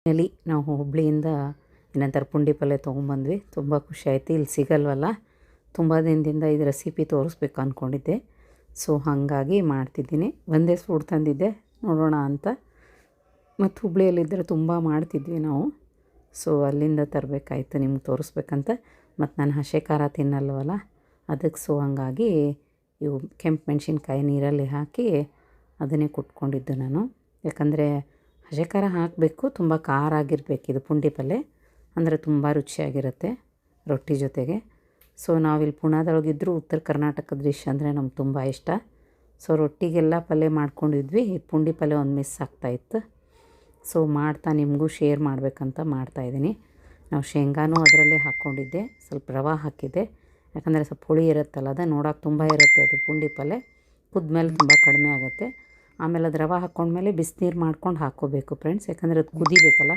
Finally ನಾವು ಹುಬ್ಳಿಯಿಂದ ಏನಂತಾರೆ ಪುಂಡಿ ಪಲ್ಯ ತೊಗೊಂಬಂದ್ವಿ. ತುಂಬ ಖುಷಿ ಆಯಿತು. ಇಲ್ಲಿ ಸಿಗಲ್ವಲ್ಲ, ತುಂಬ ದಿನದಿಂದ ಇದು ರೆಸಿಪಿ ತೋರಿಸ್ಬೇಕು ಅಂದ್ಕೊಂಡಿದ್ದೆ. ಸೊ ಹಾಗಾಗಿ ಮಾಡ್ತಿದ್ದೀನಿ. ಒಂದೇ ಸೂಡು ತಂದಿದ್ದೆ, ನೋಡೋಣ ಅಂತ. ಮತ್ತು ಹುಬ್ಳಿಯಲ್ಲಿದ್ದರೆ ತುಂಬ ಮಾಡ್ತಿದ್ವಿ ನಾವು. ಸೊ ಅಲ್ಲಿಂದ ತರಬೇಕಾಯ್ತು ನಿಮ್ಗೆ ತೋರಿಸ್ಬೇಕಂತ. ಮತ್ತು ನಾನು ಹಸೆ ಖಾರ ತಿನ್ನಲ್ವಲ್ಲ, ಅದಕ್ಕೆ ಸೊ ಹಾಗಾಗಿ ಇವು ಕೆಂಪು ಮೆಣಸಿನ್ಕಾಯಿ ನೀರಲ್ಲಿ ಹಾಕಿ ಅದನ್ನೇ ಕುಟ್ಕೊಂಡಿದ್ದು ನಾನು. ಯಾಕಂದರೆ ಹಸೆ ಖಾರ ಹಾಕಬೇಕು, ತುಂಬ ಖಾರ ಆಗಿರಬೇಕು ಇದು ಪುಂಡಿ ಪಲ್ಯ, ಅಂದರೆ ತುಂಬ ರುಚಿಯಾಗಿರುತ್ತೆ ರೊಟ್ಟಿ ಜೊತೆಗೆ. ಸೊ ನಾವಿಲ್ಲಿ ಪುಣಾದೊಳಗಿದ್ದರೂ ಉತ್ತರ ಕರ್ನಾಟಕದ ಡಿಶ್ ಅಂದರೆ ನಮ್ಗೆ ತುಂಬ ಇಷ್ಟ. ಸೊ ರೊಟ್ಟಿಗೆಲ್ಲ ಪಲ್ಯ ಮಾಡ್ಕೊಂಡಿದ್ವಿ, ಪುಂಡಿ ಪಲ್ಯ ಒಂದು ಮಿಸ್ ಆಗ್ತಾಯಿತ್ತು. ಸೊ ಮಾಡ್ತಾ ನಿಮಗೂ ಶೇರ್ ಮಾಡಬೇಕಂತ ಮಾಡ್ತಾಯಿದ್ದೀನಿ. ನಾವು ಶೇಂಗಾನೂ ಅದರಲ್ಲೇ ಹಾಕ್ಕೊಂಡಿದ್ದೆ, ಸ್ವಲ್ಪ ರವೆ ಹಾಕಿದ್ದೆ. ಯಾಕಂದರೆ ಸ್ವಲ್ಪ ಹುಳಿ ಇರುತ್ತಲ್ಲ, ಅದು ನೋಡೋಕೆ ತುಂಬ ಇರುತ್ತೆ ಅದು ಪುಂಡಿ ಪಲ್ಯ. ಕುದ್ಮೇಲೆ ತುಂಬ ಕಡಿಮೆ ಆಗುತ್ತೆ. ಆಮೇಲೆ ಅದು ರವೆ ಹಾಕ್ಕೊಂಡ್ಮೇಲೆ ಬಿಸಿನೀರು ಮಾಡ್ಕೊಂಡು ಹಾಕ್ಕೋಬೇಕು ಫ್ರೆಂಡ್ಸ್, ಯಾಕಂದರೆ ಅದು ಕುದಿಬೇಕಲ್ಲ.